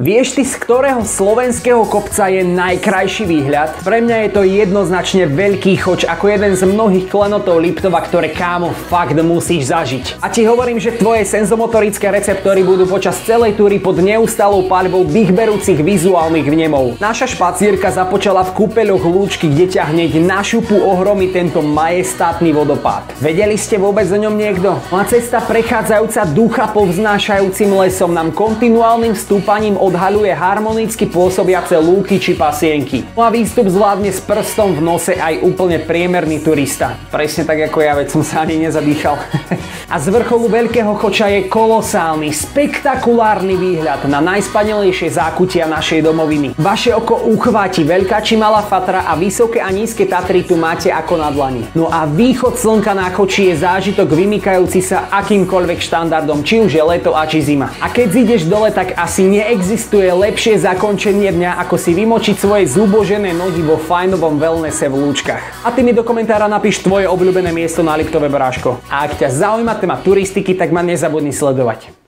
Vieš ty, z ktorého slovenského kopca je najkrajší výhľad? Pre mňa je to jednoznačne Veľký Choč, ako jeden z mnohých klenotov Liptova, ktoré, kámo, fakt musíš zažiť. A ti hovorím, že tvoje senzomotorické receptory budú počas celej túry pod neustálou paľbou dýchberúcich vizuálnych vnemov. Naša špacírka započala v kúpeľoch Lúčky, kde ťa hneď na šupu ohromí tento majestátny vodopád. Vedeli ste vôbec o ňom niekto? No a cesta prechádzajúca ducha povznášajúcim lesom nám kontinuálnym stúpaním odhaľuje harmonicky pôsobiace lúky či pasienky. No a výstup zvládne s prstom v nose aj úplne priemerný turista. Presne tak ako ja, veď som sa ani nezadýchal. A z vrcholu Veľkého Choča je kolosálny, spektakulárny výhľad na najspanilejšie zákutia našej domoviny. Vaše oko uchváti Veľká či Malá Fatra a vysoké a nízke Tatry tu máte ako na dlani. No a východ slnka na Choči je zážitok vymykajúci sa akýmkoľvek štandardom, či už je leto a či zima. A keď zídeš dole, tak asi neexistuje lepšie zakončenie dňa, ako si vymočiť svoje zubožené nohy vo fajnovom wellnesse v Lúčkach. A ty mi do komentára napíš tvoje obľúbené miesto na Liptove, Bráško. A ak ťa zaujíma téma turistiky, tak ma nezabudni sledovať.